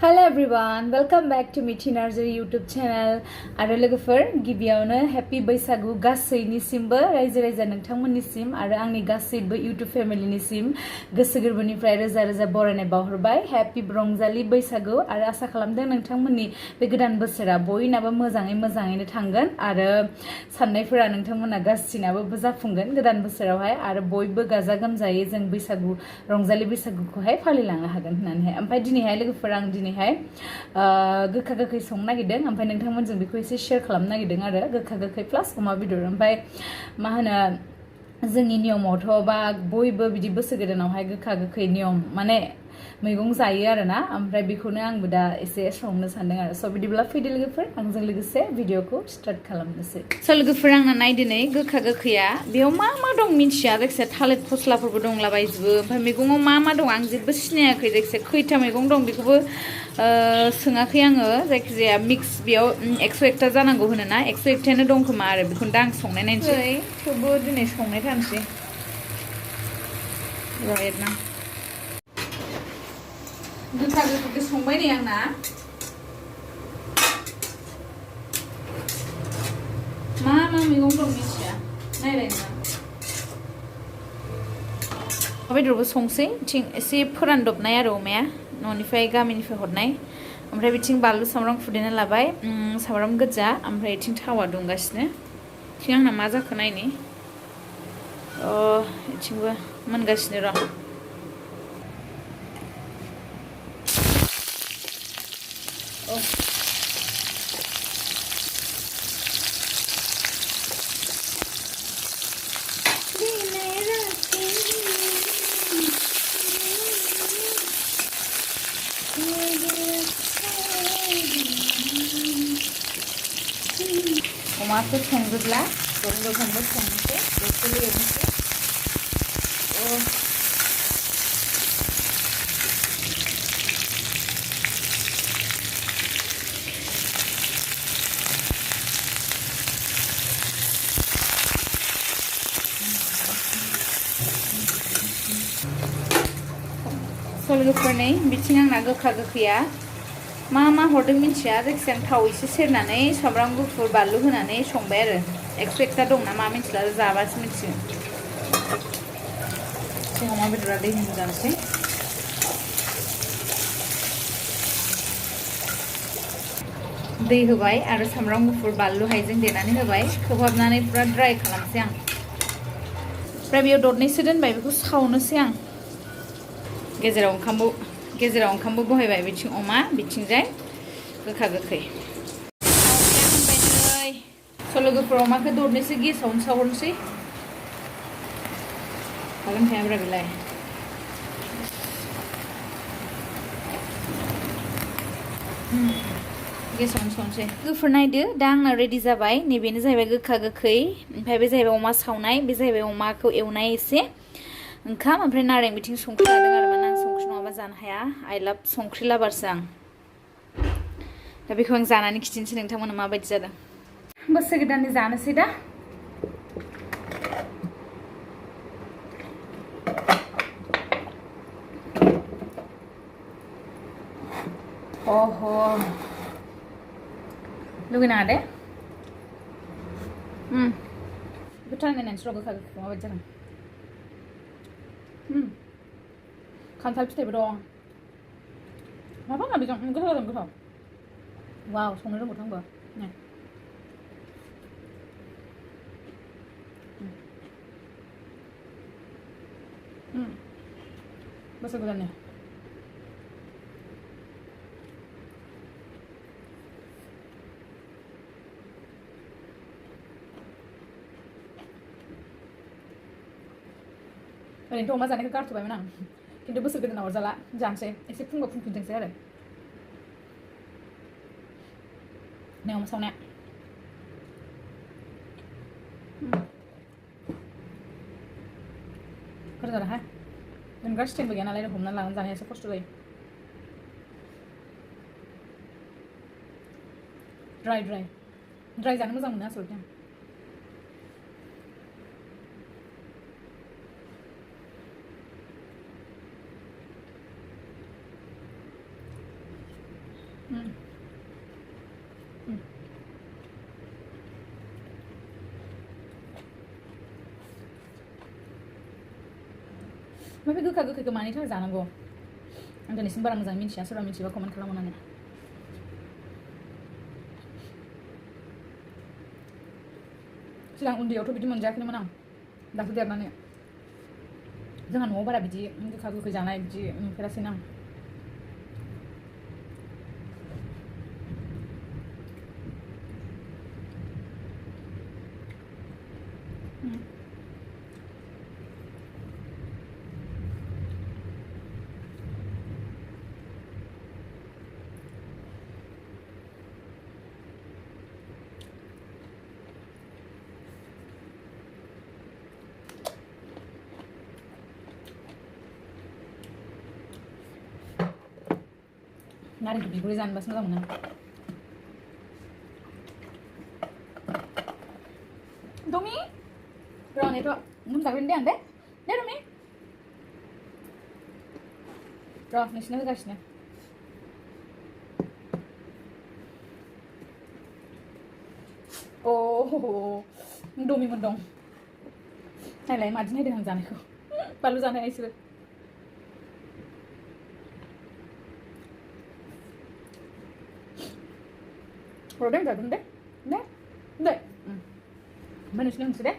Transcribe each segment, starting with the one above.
Hello everyone, welcome back to mithi Narzary YouTube channel. आरो लोगोफोर गिबियावनो हैप्पी बैसागु गासैनिसिमबो रायजो राजा नोंथांमोननिसिम आरो आंनि गासैबो YouTube फेमिलिनिसिम गोसो गोरबोनिफ्राय रोजा रोजा बरायनाय बावहरबाय। हैप्पी रंजालि बैसागु आरो आसा खालामदों नोंथांमोननि बे गोदान बोसोरा बयनाबो मोजाङैनो थांगोन आरो साननायफोरा नोंथांमोना गासिनाबो जाफुंगोन गोदान बोसोरावहाय आरो बयबो गाजा गोमजायै जों बैसागु रंजालि बैसागुखौहाय फालिलांनो हागोन होननानैहाय ओमफ्राय दिनैहाय लोगोफोर आं दिनैहाय गोखा गोखै संनो नागिरदों ओमफ्राय नोंथांमोनजों बेखौ एसे शेयार खालामनो नागिरदों आरो गोखा गोखै प्लास अमा बेदर ओमफ्राय मा होनो जोंनि नियमावथ' बा बयबो बिदि बोसोर गोदानावहाय गोखा गोखै नियम माने मैगं जायो आरोना ओमफ्राय बेखौनो आंबो दा एसे संनो सानदों आरो स' बिदिब्ला फैदो लोगोफोर आंजों लोगोसे भिडिअखौ स्टार्ट खालामनोसै। स' लोगोफोर आंना नायदिनै गोखा गोखैया बेयाव मा मा दं मिन्थिया जायखिजाया थालिर फस्लाफोरबो दंलाबायजोबो ओमफ्राय मैगङाव मा दं आं जेबो सिनायाखै जायखिजाया खैथा मैगं दं बेखौबो सोङाखै आङो जायखिजाया मिक्स बेयाव 101टा जानांगौ होनोना 101टायानो दं खोमा आरो बेखौनो दा आं संनाय नायनोसै थेवबो दिनै संनाय थानोसै र'एदना गोखा गोखैखौ संबाय नै आंना मा मैगं दं मिथिया नायलाय नोङो बेदरबो संसै थिं एसे फोरानदबनाय आरो अमाया न'निफ्राय गामिनिफ्राय हरनाय ओमफ्राय बिथिं बानलु सामब्राम फुदेना लाबाय सामब्राम गोजा ओमफ्राय बिथिं थावा दुंगासिनो थिं आंना मा जाखो नायनि बिथिंबो मोनगासिनो र' अमाखौ संजोबला दरजोंबो संनोसै दसेल' एवनोसै लोगोफोर नै बिथिं आंना गोखा गोखैया मा हरदों मिन्थिया जायखिजाया आं थाव एसे सेरनानै सामब्राम गुफुर बानलु होनानै संबाय आरो 101टा दं ना मा मिन्थिला जाबासो मिन्थिगोन जों अमा बेदरा दै होजानोसै दै होबाय आरो सामब्राम गुफुर बानलु हाइजें देनानै होबाय खोबहाबनानै पुरा ड्राइ खालामसै आं ओमफ्राय बेयाव दरनैसो दोनबाय बेखौ सावनोसै आं गेजेराव ओंखामबो बहायबाय बिथिं अमा बिथिंजाय गोखा गोखै होनबाय नै स' लोगोफोर अमाखौ दरनैसो गेसावनो सावहरनोसै हागोन हायाब्रा बेलाय गेसावनो सावनोसै लोगोफोर नायदो दा आंना रेडि जाबाय नैबेनो जाहैबाय गोखा गोखै ओमफ्राय बे जाहैबाय अमा सावनाय बे जाहैबाय अमाखौ एवनाय एसे ओंखाम ओमफ्राय नारें बिथिं संख्रि लादों आरो माने आं संख्रि नङाबा जानो हाया आइ लाभ संख्रि लाबारसो आं दा बेखौ आं जानानै खिन्थिनोसै नोंथांमोना माबायदि जादों बोसोर गोदाननि जानोसै दा लुगैनाङा दे गोथाव नायनानैसो र' गोखा गोखैखौ माबायदि जादों खान्थाल फिथाइबो दं माबा बेजों गोथाव जादों गोथाव वाव संनो रोंगौथ' आंबो बोसोर गोदाननि ओरैनोथ' अमा जानायखौ गारथ'बायमोन आं खिन्थु बोसोर गोदानाव जाला जानोसै एसे फुंबा फुंफिनथोंसै आरो नै अमा सावनाया गोथाव जादोंहाय दोनग्रा सिस्टेमबो गैया नालाय हमनानै लानानै जानाया एसे खस्थ' जायो ड्राइ जानो मोजां मोनो आसलथे बे गोखा गोखैखौ मानि थाखाय जानांगौ आं दिनैसिम बारा मोजाङै मिन्थिया सोरबा मिन्थिबा कमेन्ट खालामनानै सिगां उन्दैयावथ' बिदि मोनजायाखैमोन आं दासो देरनानै जोंहा न'आव बारा बिदि गोखा गोखै जानाय बिदि नुफेरासैनो आं नारेंखौ बिगुरै जानोबासो मोजां मोनो Domi Ron itu nggak deh ande deh Domi Ron nasinya gasnya oh Domi mendong này lấy mà chính dengan जानायखौ बानलु जानाय इसोर Rodeng jagung deh deh Manusia yang sudah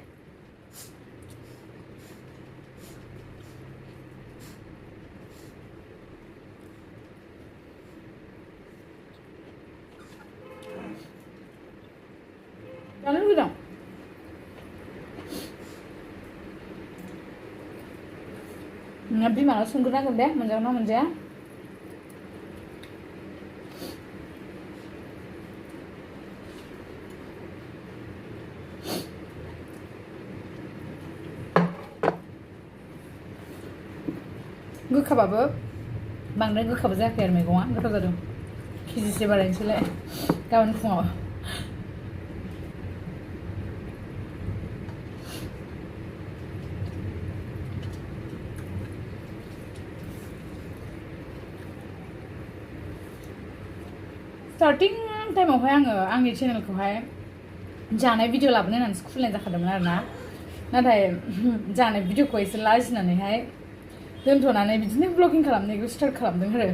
jangan lupa dong Nabi malah sungguhnya deh menjauh गोखाबाबो बांद्राय गोखाबो जायाखै आरो मैगङा गोथाव जादों केजिसे बारायनोसैलाय गाबोन फुङाव स्टार्टिं टाइमावहाय आङो आंनि चेनेलखौहाय जानाय भिडिअ लाबोनो होननानैसो खुलिनाय जाखादोंमोन आरोना नाथाय जानाय भिडिअखौ एसे लाजिनानैहाय दोनथ'नानै बिदिनो ब्लगिं खालामनायखौ स्टार्ट खालामदों आरो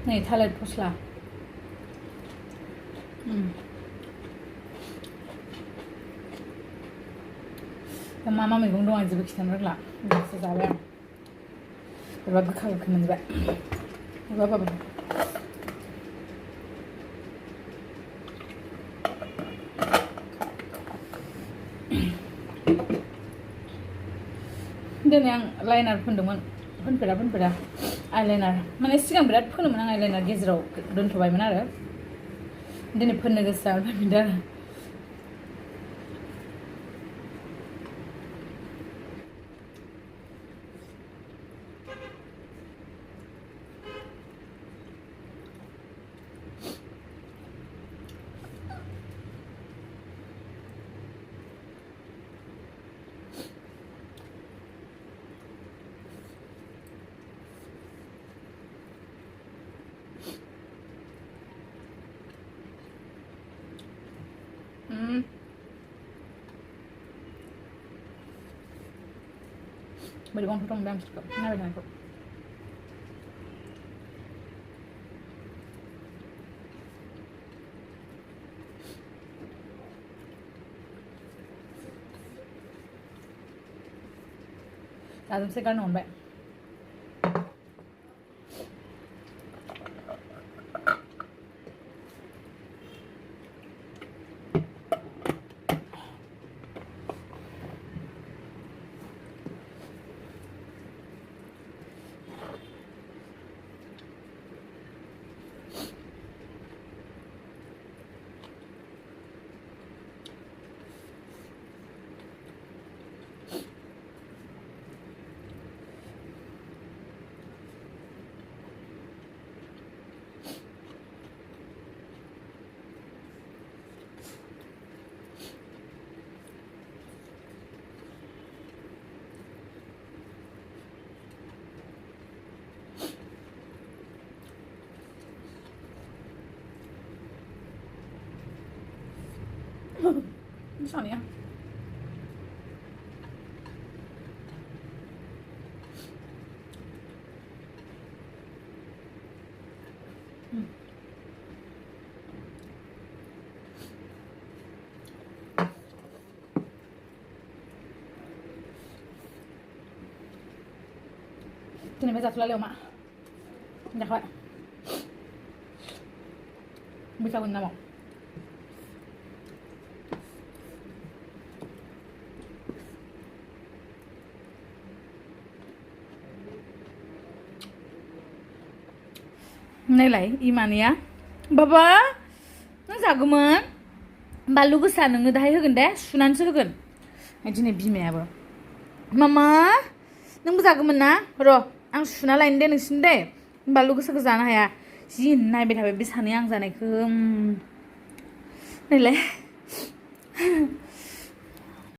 नै थालिर फस्ला मा मा मैगं दं आं जेबो खिथानो रोंला दासो जाबाय आं एबा गोखा गोखै मोनबाय बाबा दिनै आं लाइनार फोनफेरा आइलाइनार माने सिगां बिराद फोनोमोन आं आइलाइनार गेजेराव दोनथ'बायमोन आरो दिनै फोननो गोसो जाबाय बिदि आरो Boleh potong dalam sekejap. Nabi nak ikut. Lazim sekali nombek. Sonia. Cái này bây giờ là liệu mà nhặt vậy bây giờ mình làm không này lại imania baba nang जागौमोन बानलु गोसा नोङो दाहाय होगोन दे सुनानैसो होगोन दिनै बिमायाबो मामा नोंबो जागौमोन ना र' आं सुना लायनो दे नोंसिनि दे बानलु गोसाखौ जानो हाया जि नायबाय थाबाय बे सानै आं जानायखौ नायलाय